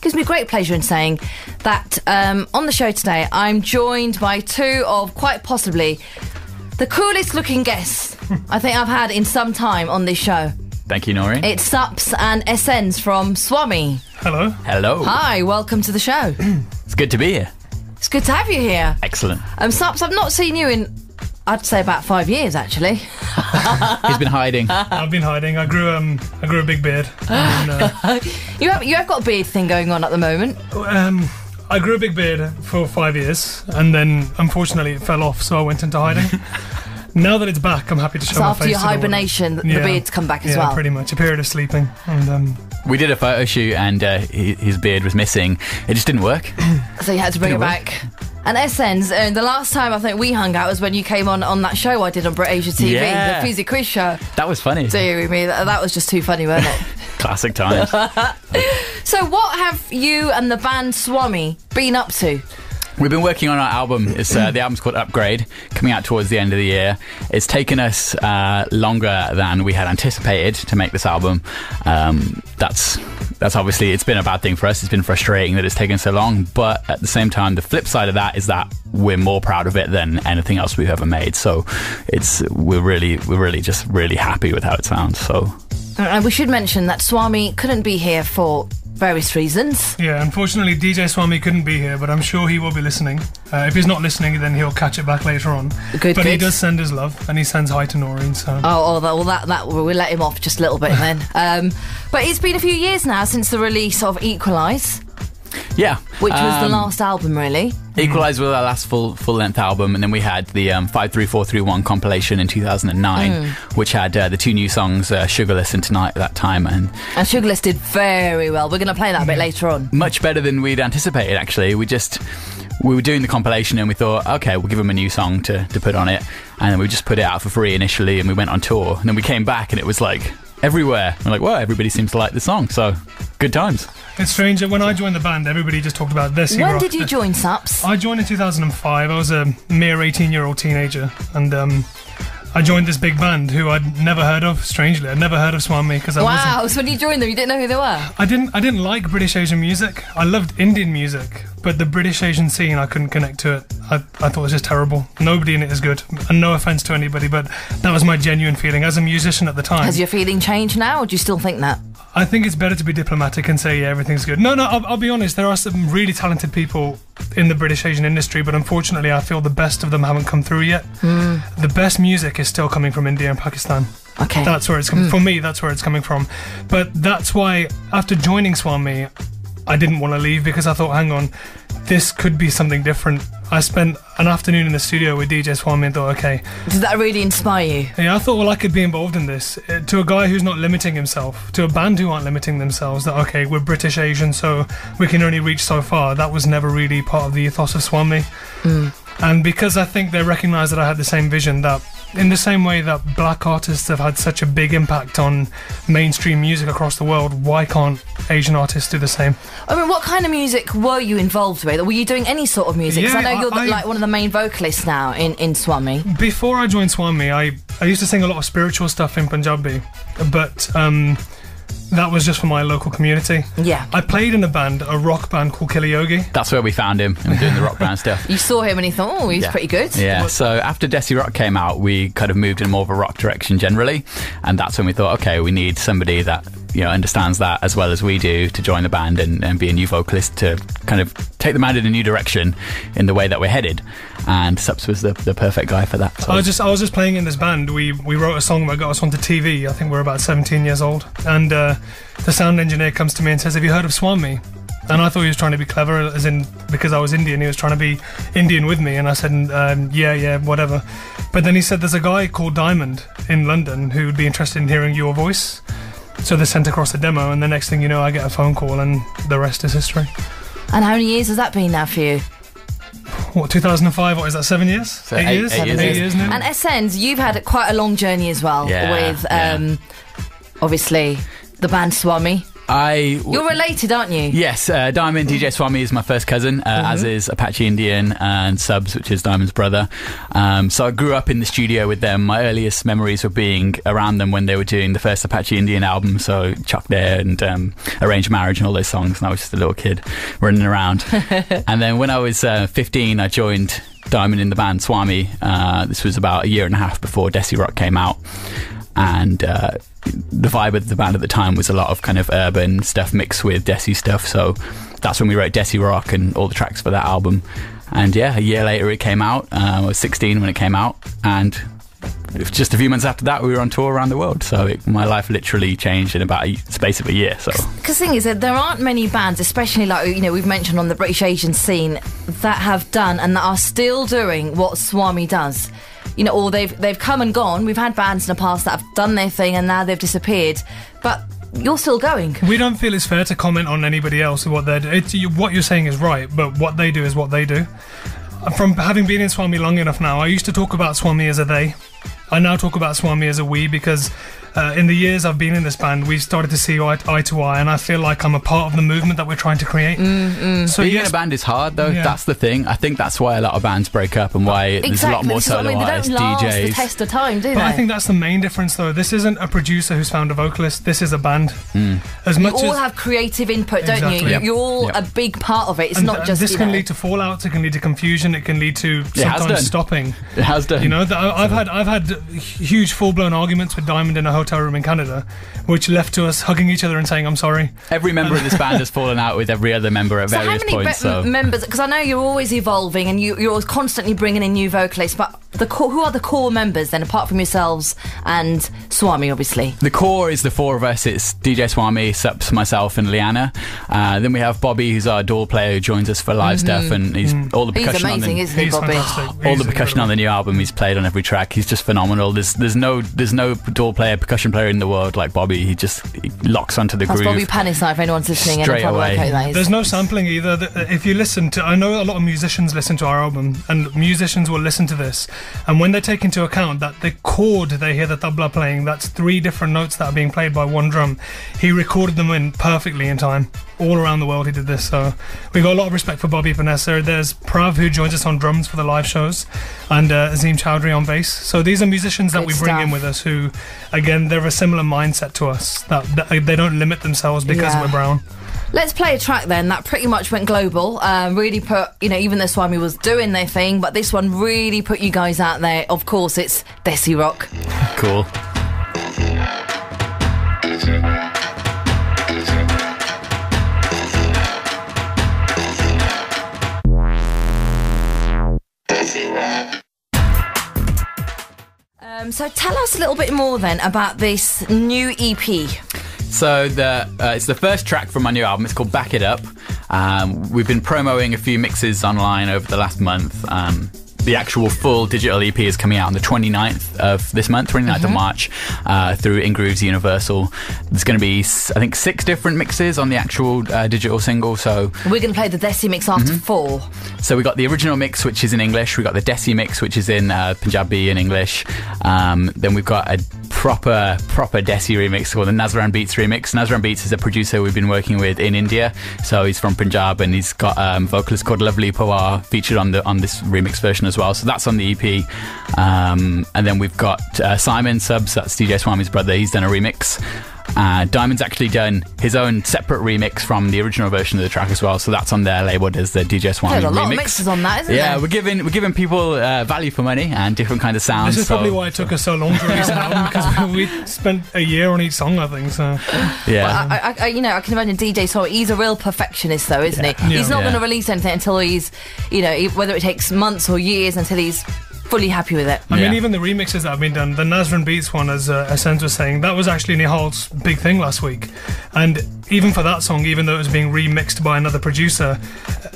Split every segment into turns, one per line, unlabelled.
gives me great pleasure in saying that on the show today, I'm joined by two of quite possibly the coolest looking guests I think I've had in some time on this show.
Thank you, Noreen.
It's Sups and S-Endz from Swami.
Hello.
Hello.
Hi, welcome to the show.
It's good to be here.
It's good to have you here.
Excellent.
Sups, I've not seen you in, I'd say, about 5 years, actually.
He's been hiding.
I've been hiding. I grew a big beard.
You have got a beard thing going on at the moment.
I grew a big beard for 5 years, and then unfortunately it fell off, so I went into hiding. Now that it's back, I'm happy to show my face.
After your hibernation, the beard's come back as well.
Yeah, pretty much. A period of sleeping. And
we did a photo shoot and his beard was missing. It just didn't work.
So you had to bring it back. And S-Endz, the last time I think we hung out was when you came on that show I did on Brit Asia TV, the Fusey Quiz show.
That was funny.
Dear me, that was just too funny, wasn't it?
Classic times.
So what have you and the band Swami been up to?
We've been working on our album. It's the album's called Upgrade, coming out towards the end of the year. It's taken us longer than we had anticipated to make this album. That's obviously, it's been a bad thing for us. It's been frustrating that it's taken so long, but at the same time, the flip side of that is that we're more proud of it than anything else we've ever made. So we're really just really happy with how it sounds. So
we should mention that Swami couldn't be here for various reasons.
Yeah, unfortunately DJ Swami couldn't be here, but I'm sure he will be listening. If he's not listening, then he'll catch it back later on. But he does send his love, and he sends hi to Noreen. So
that we'll let him off just a little bit then. But it's been a few years now since the release of Equalize.
Yeah,
which was the last album, really.
Equalize was our last full-length album, and then we had the 53431 compilation in 2009, which had the two new songs, Sugarless and Tonight, at that time. And
Sugarless did very well. We're going to play that a bit later on.
Much better than we'd anticipated, actually. We were doing the compilation and we thought, okay, we'll give them a new song to put on it, and then we just put it out for free initially, and we went on tour, and then we came back and it was like everywhere. We're like, well, everybody seems to like the song, so good times.
It's strange that when I joined the band, everybody just talked about this.
When did you join Sups?
I joined in 2005. I was a mere 18-year-old teenager, and I joined this big band who I'd never heard of. Strangely, I'd never heard of Swami because
so when you joined them, you didn't know who they were?
I didn't like British Asian music. I loved Indian music, but the British Asian scene, I couldn't connect to it. I thought it was just terrible. Nobody in it is good, and no offense to anybody, but that was my genuine feeling as a musician at the time.
Has your feeling changed now, or do you still think that?
I think it's better to be diplomatic and say, yeah, everything's good. No, I'll be honest, there are some really talented people in the British Asian industry, but unfortunately I feel the best of them haven't come through yet. The best music is still coming from India and Pakistan.
Okay.
That's where it's coming for me, that's where it's coming from. But that's why, after joining Swami, I didn't want to leave, because I thought, hang on, this could be something different. I spent an afternoon in the studio with DJ Swami and thought, okay.
Did that really inspire you?
Yeah, I thought, well, I could be involved in this. To a guy who's not limiting himself, to a band who aren't limiting themselves, that, okay, we're British Asian, so we can only reach so far. That was never really part of the ethos of Swami. And because I think they recognised that I had the same vision, that in the same way that black artists have had such a big impact on mainstream music across the world, why can't Asian artists do the same?
I mean, what kind of music were you involved with? Were you doing any sort of music? Because I know you're like one of the main vocalists now in Swami.
Before I joined Swami, I used to sing a lot of spiritual stuff in Punjabi, but that was just for my local community.
Yeah.
I played in a rock band called Killer Yogi.
That's where we found him, and doing the rock band stuff.
You saw him and you thought, oh, he's pretty good.
Yeah, so after Desi Rock came out, we kind of moved in more of a rock direction generally, and that's when we thought, okay, we need somebody that, you know, understands that as well as we do to join the band and be a new vocalist to kind of take the band in a new direction in the way that we're headed. And Sups was the perfect guy for that. So
I was just playing in this band. We wrote a song that got us onto TV. I think we're about 17 years old. And the sound engineer comes to me and says, have you heard of Swami? And I thought he was trying to be clever, as in, because I was Indian, he was trying to be Indian with me. And I said, yeah, whatever. But then he said, there's a guy called Diamond in London who would be interested in hearing your voice. So they sent across a demo, and the next thing you know, I get a phone call, and the rest is history.
And how many years has that been now for you?
What, 2005? What is that, 7 years?
So
8 years?
8 years
now.
And S-Endz, you've had quite a long journey as well with, obviously, the band Swami. You're related, aren't you?
Yes, Diamond, DJ Swami is my first cousin, as is Apache Indian and Subs, which is Diamond's brother. So I grew up in the studio with them. My earliest memories were being around them when they were doing the first Apache Indian album, so Chuck There and Arranged Marriage and all those songs, and I was just a little kid running around. And then when I was 15, I joined Diamond in the band Swami. This was about a year and a half before Desi Rock came out, and the vibe of the band at the time was a lot of kind of urban stuff mixed with Desi stuff, so that's when we wrote Desi Rock and all the tracks for that album. And yeah, a year later it came out. I was 16 when it came out, and just a few months after that we were on tour around the world, so my life literally changed in about a space of a year. So
because the thing is that there aren't many bands, especially like, you know, we've mentioned on the British Asian scene, that have done and that are still doing what Swami does. You know, or they've come and gone. We've had bands in the past that have done their thing and now they've disappeared, but you're still going.
We don't feel it's fair to comment on anybody else or what they're doing. What you're saying is right, but what they do is what they do. From having been in Swami long enough now, I used to talk about Swami as a they. I now talk about Swami as a we, because in the years I've been in this band, we've started to see eye to eye, and I feel like I'm a part of the movement that we're trying to create.
So being in a band is hard, though. Yeah. That's the thing. I think that's why a lot of bands break up and why there's a lot more solo artists,
they don't last
DJs.
the test of time, do they?
But I think that's the main difference, though. This isn't a producer who's found a vocalist. This is a band. As much
you all have creative input, don't you?
Yep.
You're all a big part of it. It's not just.
This can lead to fallouts. It can lead to confusion. It can lead to sometimes stopping.
It has done.
You know, I've had huge full-blown arguments with Diamond in a hotel room in Canada, which left to us hugging each other and saying, "I'm sorry."
Every member of this band has fallen out with every other member at various points.
How many members? Because I know you're always evolving and you're always constantly bringing in new vocalists. But who are the core members then, apart from yourselves and Swami, obviously?
The core is the four of us. It's DJ Swami, Sups, myself, and Liana. Then we have Bobby, who's our door player, who joins us for live stuff, and he's all the percussion.
He's amazing, isn't he, Bobby?
All the percussion on the new album, he's played on every track. He's just phenomenal. There's no door player, percussion player in the world like Bobby. He locks onto the groove.
That's Bobby Panisite, if anyone's listening.
Straight away.
There's no sampling either. If you listen to, I know a lot of musicians listen to our album, and musicians will listen to this, and when they take into account that the chord they hear the tabla playing, that's 3 different notes that are being played by one drum. He recorded them in perfectly in time. All around the world he did this, so we've got a lot of respect for Bobby Vanessa. There's Prav, who joins us on drums for the live shows, and Azim Chowdhury on bass. So these are musicians that we bring in with us who, again, they're a similar mindset to us, that they don't limit themselves because we're brown.
Let's play a track then that pretty much went global. Really put, you know, even though Swami was doing their thing, but this one really put you guys out there. Of course, it's Desi Rock.
Cool.
So tell us a little bit more then about this new EP.
So it's the first track from my new album. It's called Back It Up. We've been promoting a few mixes online over the last month. The actual full digital EP is coming out on the 29th of this month, 29th of March, through In Grooves Universal. There's going to be, I think, 6 different mixes on the actual digital single. So
we're going to play the Desi mix after 4.
So we got the original mix, which is in English. We got the Desi mix, which is in Punjabi and English. Then we've got a proper Desi remix called the Nazran Beats remix. Nazran Beats is a producer we've been working with in India. So he's from Punjab, and he's got a vocalist called Lovely Pawar featured on this remix version as well. So that's on the EP. And then we've got Simon Subs, that's DJ Swami's brother. He's done a remix. Diamond's actually done his own separate remix from the original version of the track as well, so that's on their label as the DJ Swami remix.
There's a lot of mixes on that, isn't there?
Yeah, we're giving people value for money and different kind of sounds.
This is probably why it took us so long to release an album, because we spent a year on each song, I think. So
yeah,
I can imagine DJ Swami. He's a real perfectionist, though, isn't he? He's not going to release anything until he's, whether it takes months or years, until he's fully happy with it.
I mean, even the remixes that have been done, the Nazran Beats one, as S-Endz was saying, that was actually Nihal's big thing last week. And even for that song, even though it was being remixed by another producer,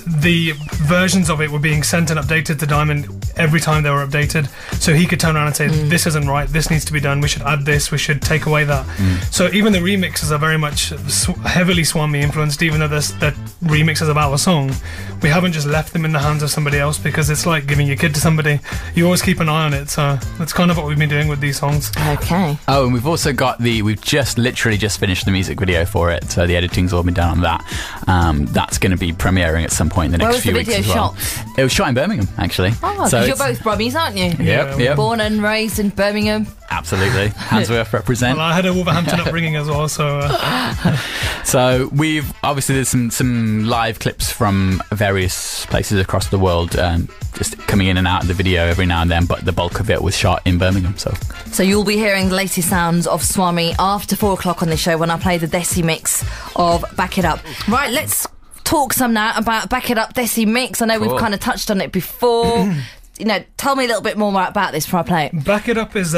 the versions of it were being sent and updated to Diamond every time they were updated, so he could turn around and say, this isn't right, this needs to be done, we should add this, we should take away that. So even the remixes are very much heavily Swami influenced, even though they're remixes of our song. We haven't just left them in the hands of somebody else, because it's like giving your kid to somebody. You always keep an eye on it, so that's kind of what we've been doing with these songs.
Okay.
Oh, and we've also got we've literally just finished the music video for it. so the editing's all been done on that. That's going to be premiering at some point in the next few weeks as well. It was shot in Birmingham, actually.
Oh, so you're both Brummies, aren't you?
Yep.
Born and raised in Birmingham.
Absolutely. Handsworth represent.
Well, I had a Wolverhampton upbringing as well, so...
So we've... Obviously, there's some live clips from various places across the world just coming in and out of the video every now and then, but the bulk of it was shot in Birmingham, So
you'll be hearing the latest sounds of Swami after 4 o'clock on the show when I play the Desi mix of Back It Up. Right, let's talk some now about Back It Up Desi mix. I know we've kind of touched on it before. Tell me a little bit more about this before I play it.
Back It Up is...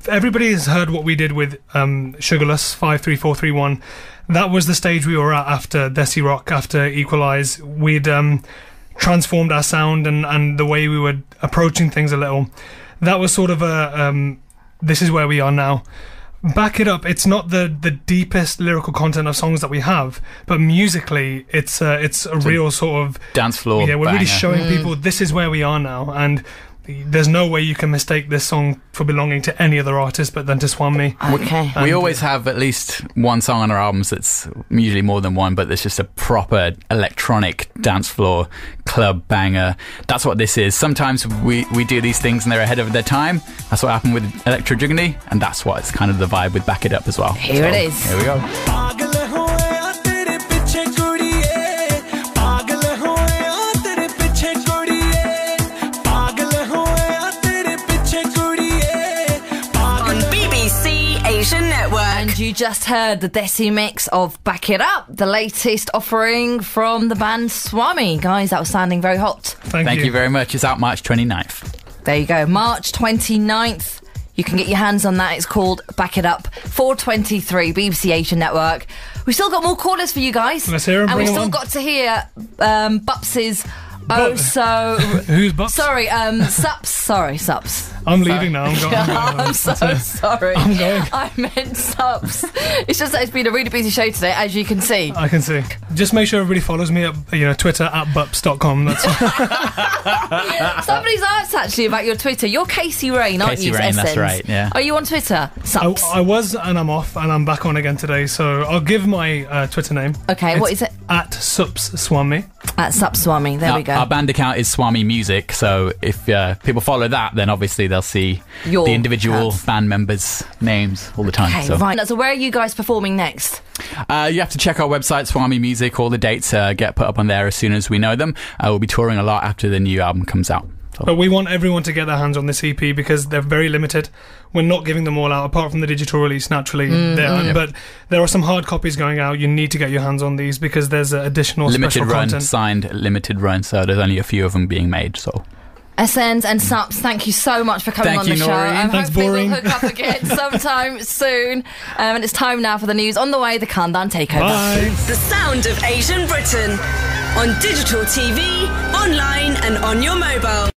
everybody has heard what we did with Sugarless 53431. That was the stage we were at after Desi Rock, after Equalize. We'd transformed our sound and the way we were approaching things a little. That was sort of this is where we are now. Back It Up, it's not the deepest lyrical content of songs that we have, but musically it's a real sort of
dance floor.
Yeah, we're
banger.
really showing people this is where we are now, and there's no way you can mistake this song for belonging to any other artist but then to Swami.
Okay.
We always have at least one song on our albums that's usually more than one, but there's just a proper electronic dance floor club banger. That's what this is. Sometimes we do these things and they're ahead of their time. That's what happened with Electro Juggany, and that's what's kind of the vibe with Back It Up as well.
Here it is.
Here we go. And you just heard the Desi mix of Back It Up, the latest offering from the band Swami. Guys, that was sounding very hot.
Thank you
very much. It's out March 29th.
There you go, March 29th. You can get your hands on that. It's called Back It Up, 423 BBC Asian Network. We've still got more callers for you guys.
Let's hear them.
And we've still got to hear Bups's...
Who's Bups?
Sorry, Sups. Sorry, Sups.
I'm leaving now. I'm going.
I'm so sorry.
I'm going.
I meant Sups. It's just that it's been a really busy show today, as you can see.
I can see. Just make sure everybody follows me at Twitter at bups.com. That's
Somebody's asked actually about your Twitter. You're Casey Rain, aren't you?
Casey Rain, that's
S-Endz.
right, yeah.
Are you on Twitter? Sups.
I was, and I'm off, and I'm back on again today. So I'll give my Twitter name.
Okay, what is it?
At Sups Swami.
At Sups Swami. There we go.
Our band account is Swami Music, so if people follow that, then obviously they'll see the individual band members' names all the time.
Okay, right. So where are you guys performing next?
You have to check our website, Swami Music. All the dates get put up on there as soon as we know them. We'll be touring a lot after the new album comes out.
But we want everyone to get their hands on this EP because they're very limited. We're not giving them all out, apart from the digital release, naturally. But there are some hard copies going out. You need to get your hands on these because there's additional
limited
special
run,
content.
signed limited run, so there's only a few of them being made. So
S-Endz and Sups, thank you so much for coming on the show.
Noreen.
Hopefully we'll hook up again sometime soon. And it's time now for the news. On the way, the Countdown Takeover.
Bye.
The sound of Asian Britain on digital TV, online and on your mobile.